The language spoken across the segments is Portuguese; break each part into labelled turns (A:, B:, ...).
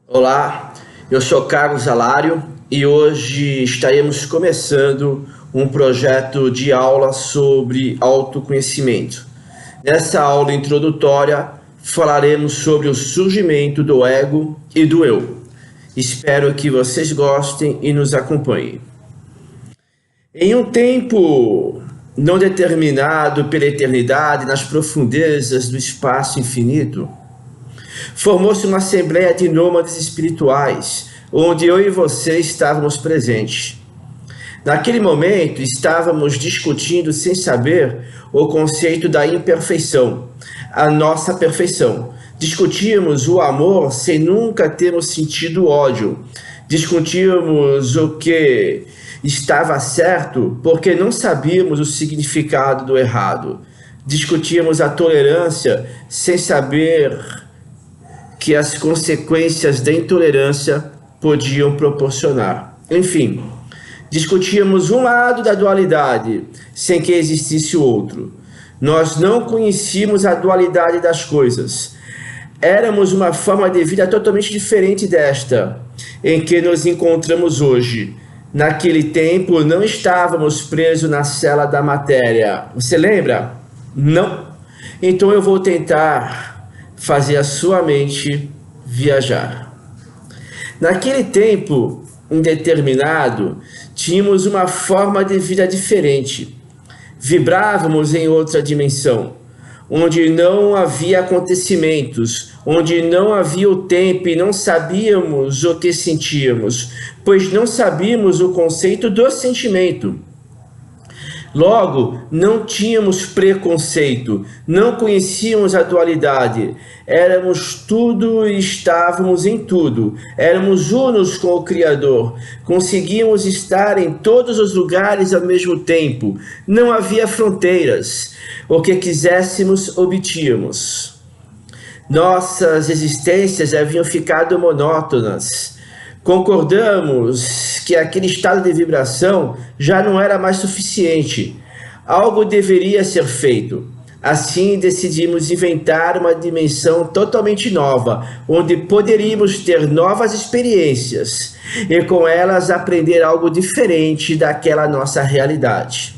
A: Olá, eu sou Carlos Alário e hoje estaremos começando um projeto de aula sobre autoconhecimento. Nessa aula introdutória, falaremos sobre o surgimento do ego e do eu. Espero que vocês gostem e nos acompanhem. Em um tempo não determinado pela eternidade, nas profundezas do espaço infinito, formou-se uma assembleia de nômades espirituais, onde eu e você estávamos presentes. Naquele momento, estávamos discutindo sem saber o conceito da imperfeição, a nossa perfeição. Discutíamos o amor sem nunca termos sentido ódio. Discutíamos o que estava certo porque não sabíamos o significado do errado. Discutíamos a tolerância sem saber que as consequências da intolerância podiam proporcionar. Enfim, discutíamos um lado da dualidade sem que existisse o outro. Nós não conhecíamos a dualidade das coisas. Éramos uma forma de vida totalmente diferente desta em que nos encontramos hoje. Naquele tempo não estávamos presos na cela da matéria. Você lembra? Não. Então eu vou tentar fazer a sua mente viajar. Naquele tempo indeterminado, tínhamos uma forma de vida diferente. Vibrávamos em outra dimensão, onde não havia acontecimentos, onde não havia o tempo e não sabíamos o que sentíamos, pois não sabíamos o conceito do sentimento. Logo, não tínhamos preconceito, não conhecíamos a dualidade, éramos tudo e estávamos em tudo, éramos unos com o Criador, conseguíamos estar em todos os lugares ao mesmo tempo, não havia fronteiras, o que quiséssemos obtínhamos. Nossas existências haviam ficado monótonas. Concordamos que aquele estado de vibração já não era mais suficiente. Algo deveria ser feito. Assim, decidimos inventar uma dimensão totalmente nova, onde poderíamos ter novas experiências e com elas aprender algo diferente daquela nossa realidade.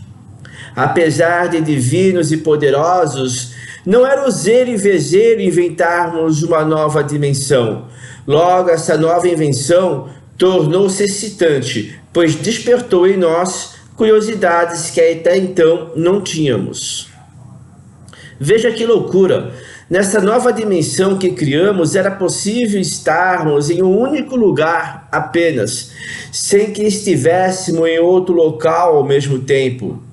A: Apesar de divinos e poderosos, não era useiro e vezeiro inventarmos uma nova dimensão. Logo, essa nova invenção tornou-se excitante, pois despertou em nós curiosidades que até então não tínhamos. Veja que loucura! Nessa nova dimensão que criamos, era possível estarmos em um único lugar apenas, sem que estivéssemos em outro local ao mesmo tempo.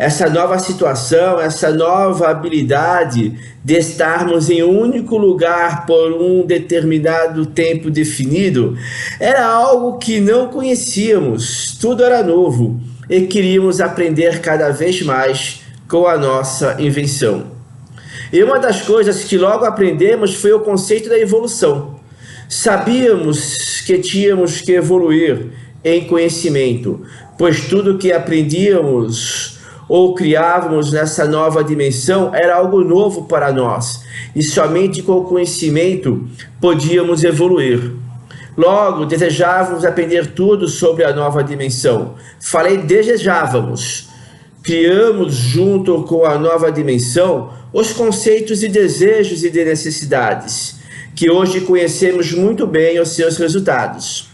A: Essa nova situação, essa nova habilidade de estarmos em um único lugar por um determinado tempo definido, era algo que não conhecíamos, tudo era novo e queríamos aprender cada vez mais com a nossa invenção. E uma das coisas que logo aprendemos foi o conceito da evolução. Sabíamos que tínhamos que evoluir em conhecimento, pois tudo que aprendíamos ou criávamos nessa nova dimensão era algo novo para nós, e somente com o conhecimento podíamos evoluir. Logo, desejávamos aprender tudo sobre a nova dimensão. Falei desejávamos. Criamos junto com a nova dimensão os conceitos de desejos e de necessidades, que hoje conhecemos muito bem os seus resultados.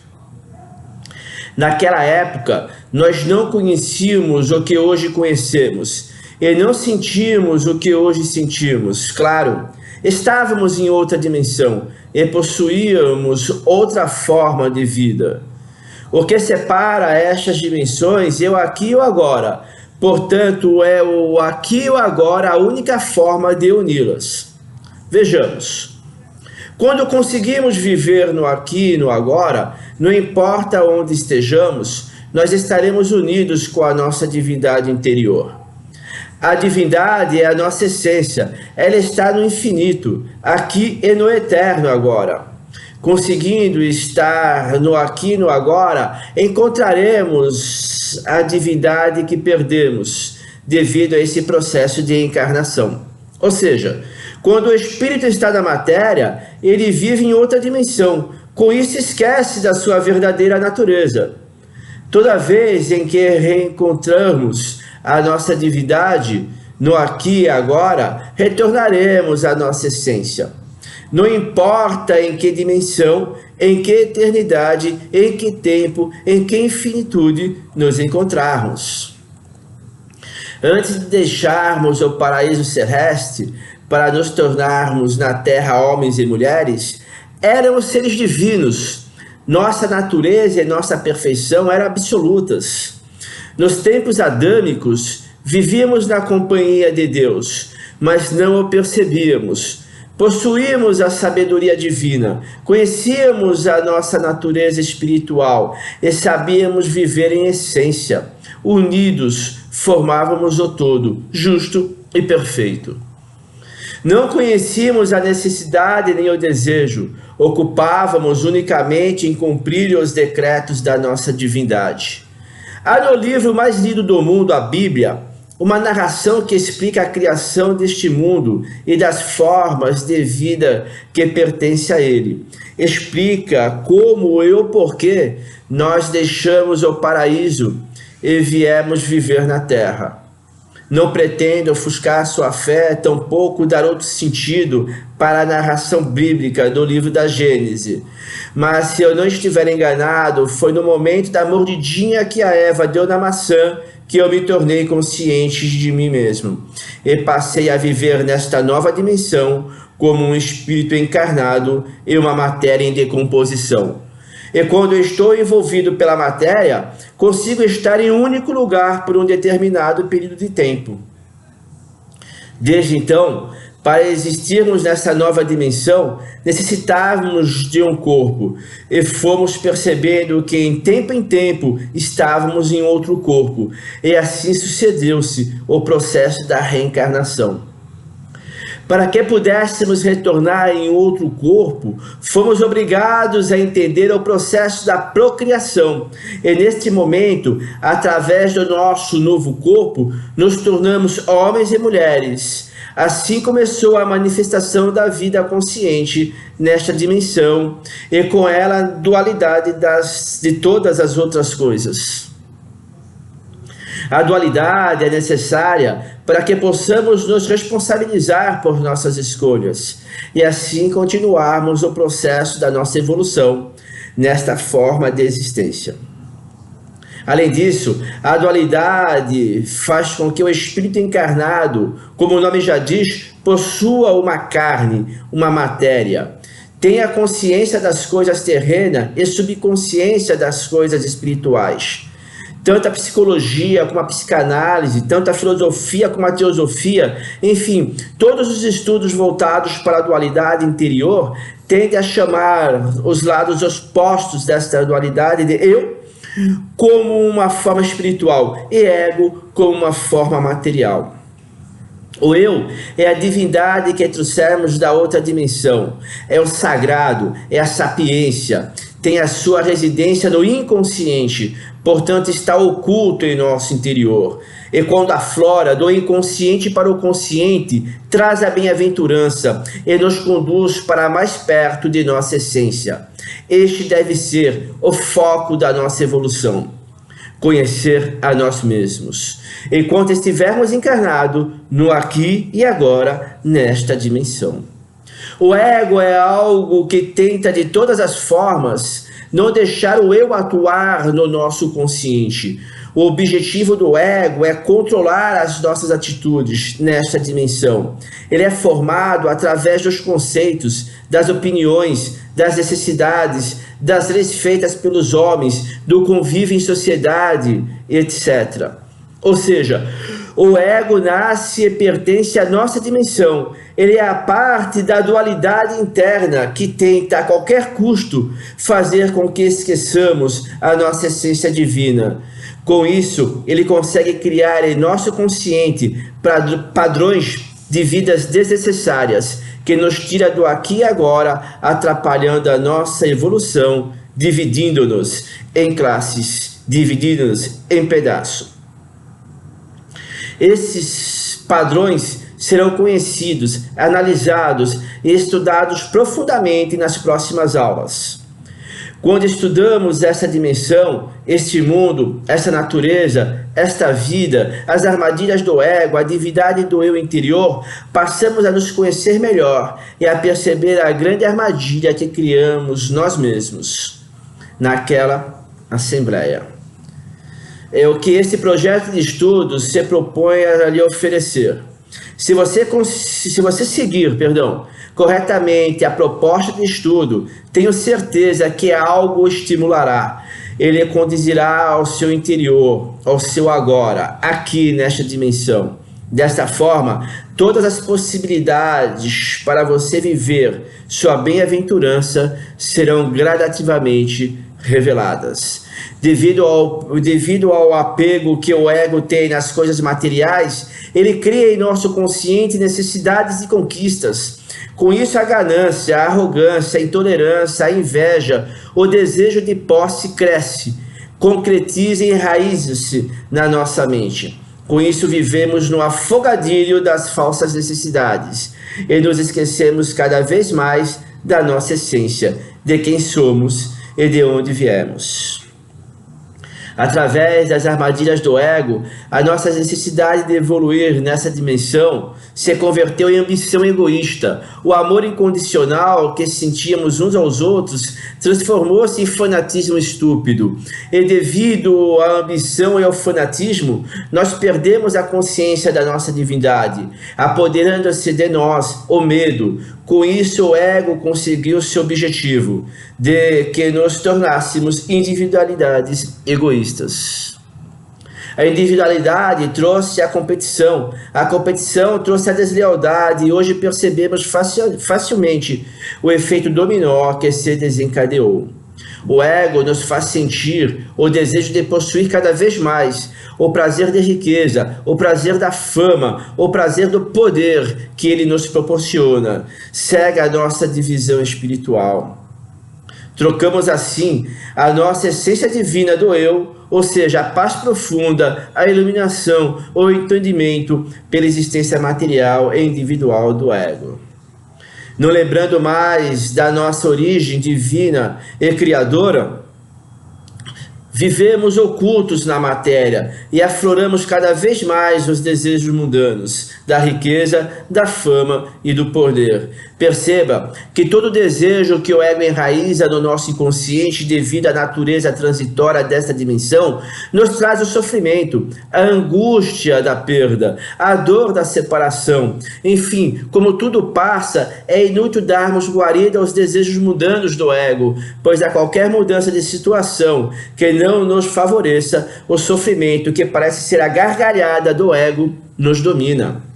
A: Naquela época, nós não conhecíamos o que hoje conhecemos e não sentimos o que hoje sentimos. Claro, estávamos em outra dimensão e possuíamos outra forma de vida. O que separa estas dimensões é o aqui e o agora. Portanto, é o aqui e o agora a única forma de uni-las. Vejamos. Quando conseguimos viver no aqui e no agora, não importa onde estejamos, nós estaremos unidos com a nossa divindade interior. A divindade é a nossa essência, ela está no infinito, aqui e no eterno agora. Conseguindo estar no aqui e no agora, encontraremos a divindade que perdemos devido a esse processo de encarnação. Ou seja, quando o espírito está na matéria, ele vive em outra dimensão, Com isso, esquece da sua verdadeira natureza. Toda vez em que reencontramos a nossa divindade, no aqui e agora, retornaremos à nossa essência. Não importa em que dimensão, em que eternidade, em que tempo, em que infinitude nos encontrarmos. Antes de deixarmos o paraíso terrestre para nos tornarmos na terra homens e mulheres, éramos seres divinos. Nossa natureza e nossa perfeição eram absolutas. Nos tempos adâmicos, vivíamos na companhia de Deus, mas não o percebíamos. Possuímos a sabedoria divina, conhecíamos a nossa natureza espiritual e sabíamos viver em essência. Unidos, formávamos o todo, justo e perfeito. Não conhecíamos a necessidade nem o desejo, ocupávamos unicamente em cumprir os decretos da nossa divindade. Há no livro mais lido do mundo, a Bíblia, uma narração que explica a criação deste mundo e das formas de vida que pertencem a ele. Explica como e o porquê nós deixamos o paraíso e viemos viver na terra. Não pretendo ofuscar sua fé, tampouco dar outro sentido para a narração bíblica do livro da Gênese. Mas se eu não estiver enganado, foi no momento da mordidinha que a Eva deu na maçã que eu me tornei consciente de mim mesmo. E passei a viver nesta nova dimensão como um espírito encarnado e uma matéria em decomposição. E quando eu estou envolvido pela matéria, consigo estar em um único lugar por um determinado período de tempo. Desde então, para existirmos nessa nova dimensão, necessitávamos de um corpo, e fomos percebendo que em tempo estávamos em outro corpo, e assim sucedeu-se o processo da reencarnação. Para que pudéssemos retornar em outro corpo, fomos obrigados a entender o processo da procriação. E neste momento, através do nosso novo corpo, nos tornamos homens e mulheres. Assim começou a manifestação da vida consciente nesta dimensão, e com ela a dualidade de todas as outras coisas. A dualidade é necessária para que possamos nos responsabilizar por nossas escolhas e assim continuarmos o processo da nossa evolução nesta forma de existência. Além disso, a dualidade faz com que o espírito encarnado, como o nome já diz, possua uma carne, uma matéria. Tenha consciência das coisas terrenas e subconsciência das coisas espirituais. Tanto a psicologia como a psicanálise, tanto a filosofia como a teosofia, enfim, todos os estudos voltados para a dualidade interior tendem a chamar os lados opostos desta dualidade de eu como uma forma espiritual e ego como uma forma material. O eu é a divindade que trouxemos da outra dimensão, é o sagrado, é a sapiência, tem a sua residência no inconsciente, portanto está oculto em nosso interior. E quando aflora do inconsciente para o consciente, traz a bem-aventurança e nos conduz para mais perto de nossa essência. Este deve ser o foco da nossa evolução, conhecer a nós mesmos, enquanto estivermos encarnados no aqui e agora, nesta dimensão. O ego é algo que tenta de todas as formas não deixar o eu atuar no nosso consciente. O objetivo do ego é controlar as nossas atitudes nesta dimensão. Ele é formado através dos conceitos, das opiniões, das necessidades, das leis feitas pelos homens, do convívio em sociedade, etc. Ou seja, o ego nasce e pertence à nossa dimensão. Ele é a parte da dualidade interna que tenta a qualquer custo fazer com que esqueçamos a nossa essência divina. Com isso, ele consegue criar em nosso consciente padrões de vidas desnecessárias que nos tira do aqui e agora, atrapalhando a nossa evolução, dividindo-nos em classes, dividindo-nos em pedaços. Esses padrões serão conhecidos, analisados e estudados profundamente nas próximas aulas. Quando estudamos essa dimensão, este mundo, essa natureza, esta vida, as armadilhas do ego, a divindade do eu interior, passamos a nos conhecer melhor e a perceber a grande armadilha que criamos nós mesmos naquela assembleia. É o que esse projeto de estudos se propõe a lhe oferecer. Se você seguir, corretamente a proposta de estudo, tenho certeza que algo o estimulará. Ele conduzirá ao seu interior, ao seu agora, aqui nesta dimensão. Desta forma, todas as possibilidades para você viver sua bem-aventurança serão gradativamente reveladas. Devido ao apego que o ego tem nas coisas materiais, ele cria em nosso consciente necessidades e conquistas. Com isso, a ganância, a arrogância, a intolerância, a inveja, o desejo de posse cresce, concretiza e enraiza-se na nossa mente. Com isso, vivemos no afogadilho das falsas necessidades e nos esquecemos cada vez mais da nossa essência, de quem somos e de onde viemos. Através das armadilhas do ego, a nossa necessidade de evoluir nessa dimensão se converteu em ambição egoísta. O amor incondicional que sentíamos uns aos outros transformou-se em fanatismo estúpido. E devido à ambição e ao fanatismo, nós perdemos a consciência da nossa divindade, apoderando-se de nós o medo. Com isso, o ego conseguiu seu objetivo, de que nos tornássemos individualidades egoístas. A individualidade trouxe a competição trouxe a deslealdade, e hoje percebemos facilmente o efeito dominó que se desencadeou. O ego nos faz sentir o desejo de possuir cada vez mais, o prazer de riqueza, o prazer da fama, o prazer do poder que ele nos proporciona. Cega a nossa divisão espiritual. Trocamos assim a nossa essência divina do eu, ou seja, a paz profunda, a iluminação, o entendimento pela existência material e individual do ego. Não lembrando mais da nossa origem divina e criadora, vivemos ocultos na matéria e afloramos cada vez mais os desejos mundanos, da riqueza, da fama e do poder. Perceba que todo desejo que o ego enraiza no nosso inconsciente devido à natureza transitória desta dimensão nos traz o sofrimento, a angústia da perda, a dor da separação. Enfim, como tudo passa, é inútil darmos guarida aos desejos mundanos do ego, pois a qualquer mudança de situação que não nos favoreça, o sofrimento que parece ser a gargalhada do ego nos domina.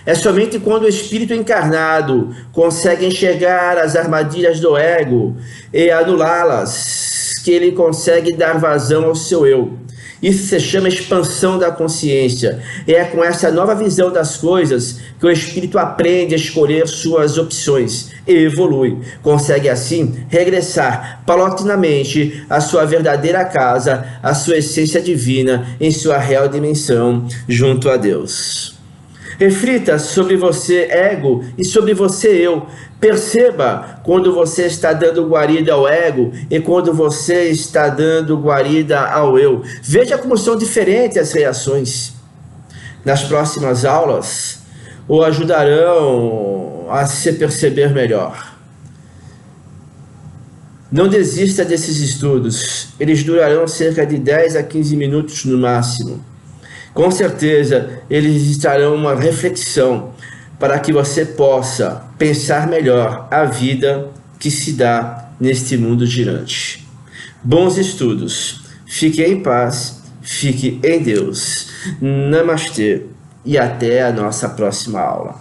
A: É somente quando o espírito encarnado consegue enxergar as armadilhas do ego e anulá-las que ele consegue dar vazão ao seu eu. Isso se chama expansão da consciência. E é com essa nova visão das coisas que o espírito aprende a escolher suas opções e evolui. Consegue assim regressar paulatinamente à sua verdadeira casa, à sua essência divina, em sua real dimensão, junto a Deus. Reflita sobre você, ego, e sobre você, eu. Perceba quando você está dando guarida ao ego e quando você está dando guarida ao eu. Veja como são diferentes as reações. Nas próximas aulas, o ajudarão a se perceber melhor. Não desista desses estudos. Eles durarão cerca de 10 a 15 minutos no máximo. Com certeza, eles trarão uma reflexão para que você possa pensar melhor a vida que se dá neste mundo girante. Bons estudos. Fique em paz, fique em Deus. Namastê e até a nossa próxima aula.